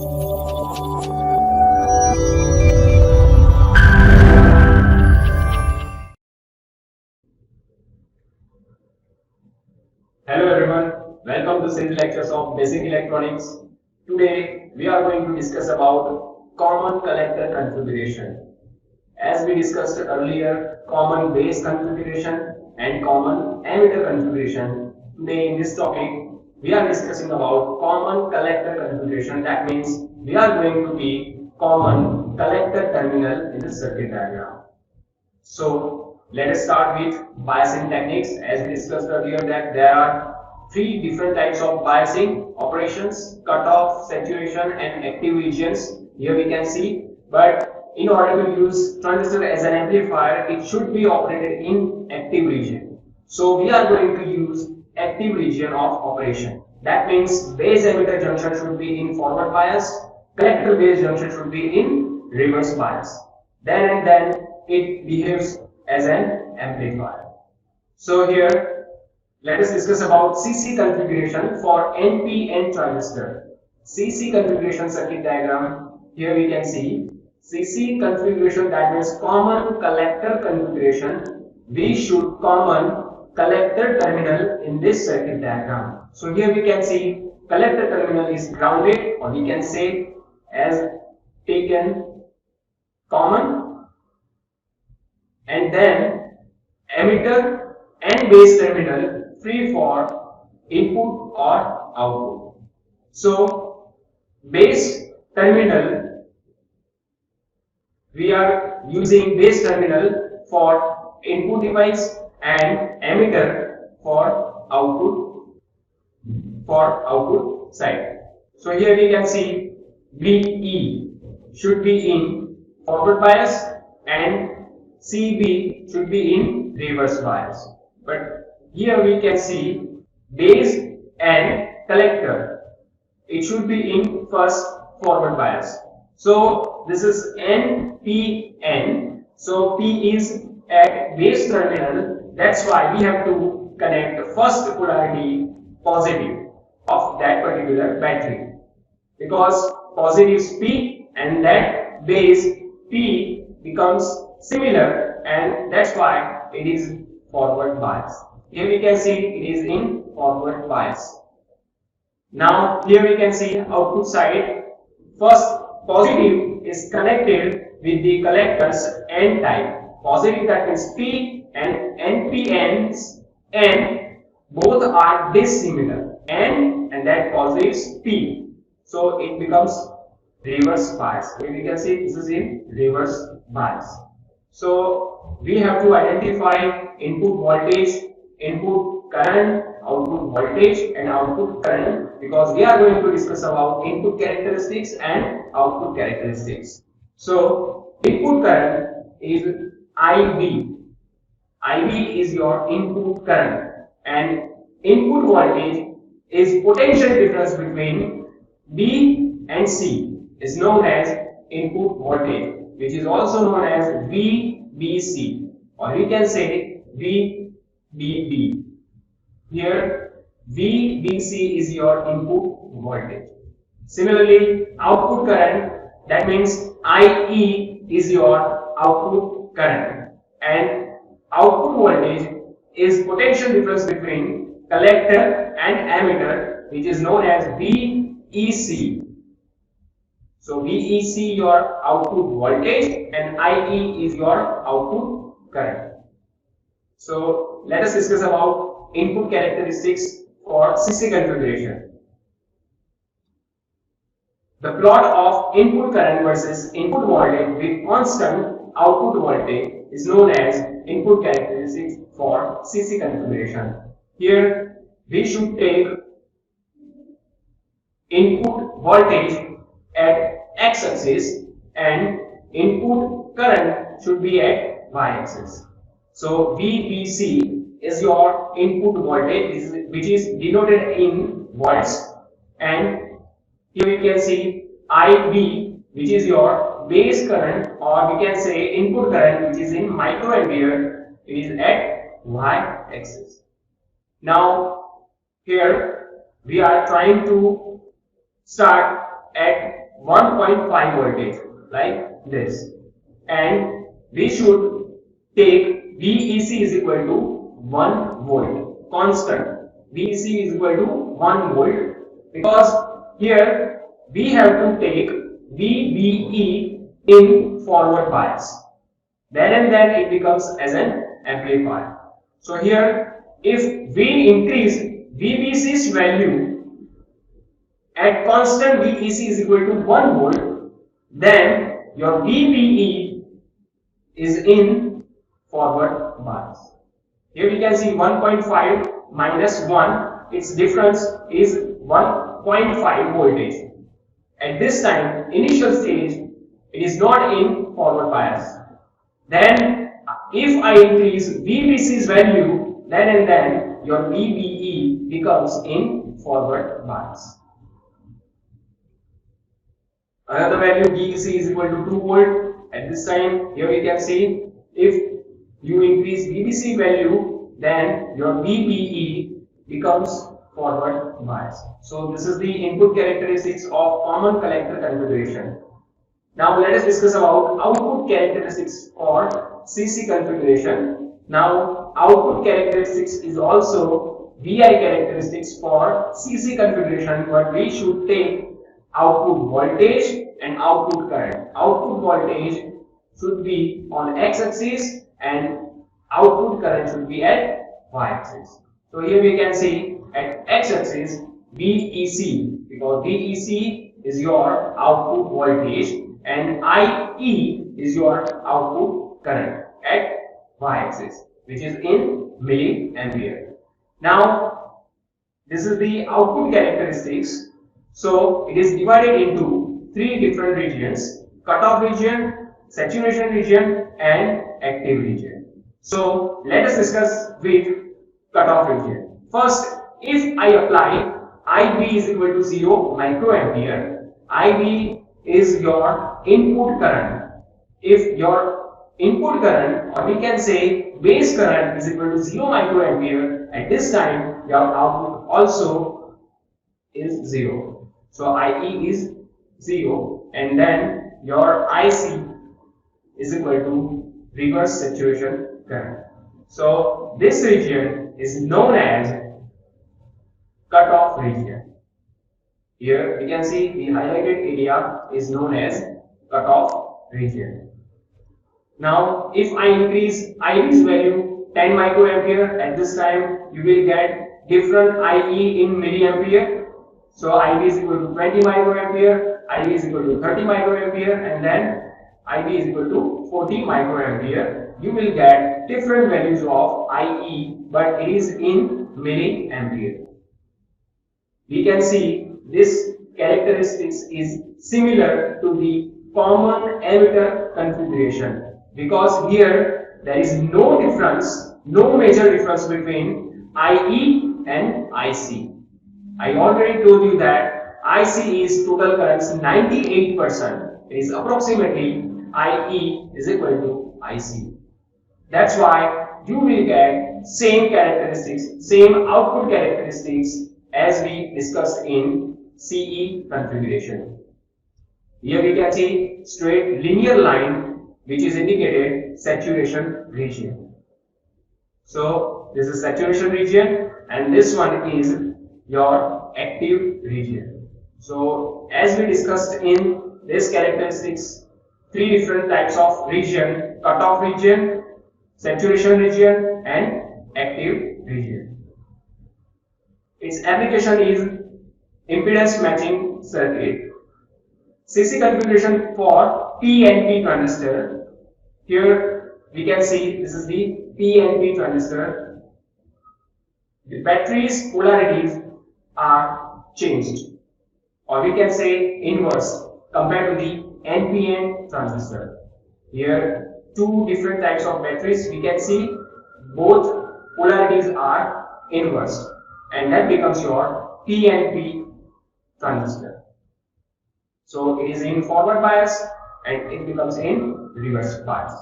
Hello everyone, welcome to series lectures of Basic Electronics. Today we are going to discuss about common collector configuration. As we discussed earlier, common base configuration and common emitter configuration. Today in this topic we are discussing about common collector configuration. That means we are going to be common collector terminal in the circuit diagram. So let us start with biasing techniques. As we discussed earlier that there are three different types of biasing operations: cutoff, saturation and active regions. Here we can see, but in order to use transistor as an amplifier, it should be operated in active region. So we are going to use active region of operation. That means base emitter junction should be in forward bias, collector base junction should be in reverse bias. Then it behaves as an amplifier. So here let us discuss about CC configuration for NPN transistor. CC configuration circuit diagram. Here we can see CC configuration, that means common collector configuration. We should common collector terminal in this circuit diagram. So here we can see collector terminal is grounded, or we can say as taken common, and then emitter and base terminal free for input or output. So base terminal, we are using base terminal for input device and emitter for output side. So here we can see VE should be in forward bias and CB should be in reverse bias. But here we can see base and collector, it should be in first forward bias. So this is NPN. So P is at base terminal. That's why we have to connect the first polarity positive of that particular battery, because positive is P and that base P becomes similar, and that's why it is forward bias. Here we can see it is in forward bias. Now here we can see output side. First positive is connected with the collectors N type. Positive, that means P and NPNs, and both are dissimilar. N and that positive is P. So it becomes reverse bias. Here we can see this is in reverse bias. So we have to identify input voltage, input current, output voltage and output current, because we are going to discuss about input characteristics and output characteristics. So input current is IB. IB is your input current, and input voltage is potential difference between B and C, is known as input voltage, which is also known as VBC, or we can say VBB. Here VBC is your input voltage. Similarly, output current, that means IE is your output current, and output voltage is potential difference between collector and emitter, which is known as VEC. So VEC your output voltage and IE is your output current. So let us discuss about input characteristics for CC configuration. The plot of input current versus input voltage with constant output voltage is known as input characteristics for CC configuration. Here we should take input voltage at x-axis and input current should be at y-axis. So VBC is your input voltage, which is denoted in volts, and here we can see IB, which is your base current, or we can say input current, which is in microampere. It is at y-axis. Now here we are trying to start at 1.5 voltage like this, and we should take VEC is equal to 1 volt constant. VEC is equal to 1 volt because here we have to take VBE in forward bias. Then and then it becomes as an amplifier. So here if we increase VBC's value at constant VEC is equal to 1 volt, then your VBE is in forward bias. Here we can see 1.5 minus 1, its difference is 1.5 voltage. At this time, initial stage, it is not in forward bias. Then if I increase VBC's value, then and then your VBE becomes in forward bias. Another value VEC is equal to 2 volt. At this time, here we can see if you increase VBC value, then your VBE becomes forward bias. So this is the input characteristics of common collector configuration. Now let us discuss about output characteristics for CC configuration. Now output characteristics is also VI characteristics for CC configuration, but we should take output voltage and output current. Output voltage should be on x-axis and output current should be at y-axis. So here we can see at x-axis VEC, because VEC is your output voltage and IE is your output current at y-axis, which is in milliampere. Now this is the output characteristics. So it is divided into 3 different regions: cutoff region, saturation region and active region. So let us discuss with cutoff region. First, if I apply IB is equal to 0 microampere, IB is your input current. If your input current, or we can say base current, is equal to 0 microampere, at this time your output also is 0. So IE is 0, and then your IC is equal to reverse saturation current. So this region is known as cutoff region. Here we can see the highlighted area is known as cutoff region. Now if I increase IB's value 10 microampere, at this time you will get different IE in milliampere. So IB is equal to 20 microampere, IB is equal to 30 microampere, and then IB is equal to 40 microampere. You will get different values of IE, but it is in milliampere. We can see this characteristics is similar to the common emitter configuration, because here there is no difference, no major difference between IE and IC. I already told you that IC is total currents 98%. It is approximately IE is equal to IC. That's why you will get same characteristics, same output characteristics as we discussed in CE configuration. Here we can see straight linear line which is indicated saturation region. So this is saturation region and this one is your active region. So as we discussed in this characteristics, 3 different types of region: cutoff region, saturation region and active region. Its application is impedance matching circuit. CC configuration for PNP transistor. Here we can see this is the PNP transistor. The battery's polarities are changed, or we can say inverse, compared to the NPN transistor. Here 2 different types of batteries, we can see both polarities are inverse, and that becomes your PNP transistor. So it is in forward bias and it becomes in reverse bias.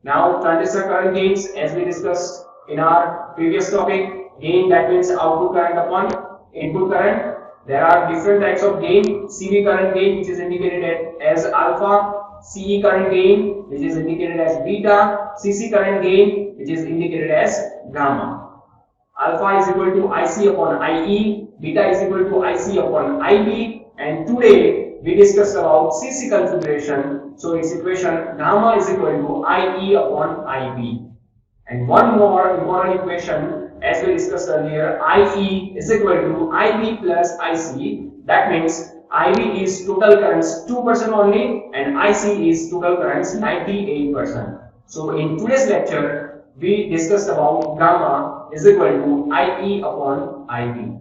Now transistor current gains, as we discussed in our previous topic, gain, that means output current upon input current. There are different types of gain. CV current gain, which is indicated as alpha, CE current gain, which is indicated as beta, CC current gain, which is indicated as gamma. Alpha is equal to IC upon IE, beta is equal to IC upon IB, and today we discussed about CC configuration. So its equation gamma is equal to IE upon IB. And one more important equation, as we discussed earlier, IE is equal to IB plus IC. That means IB is total currents 2% only and IC is total currents 98%. So in today's lecture, we discussed about gamma is equal to IE upon IB.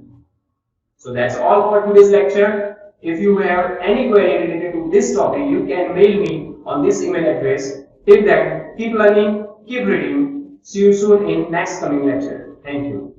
So that's all for today's lecture. If you have any query related to this topic, you can mail me on this email address. Till then, keep learning, keep reading. See you soon in next coming lecture. Thank you.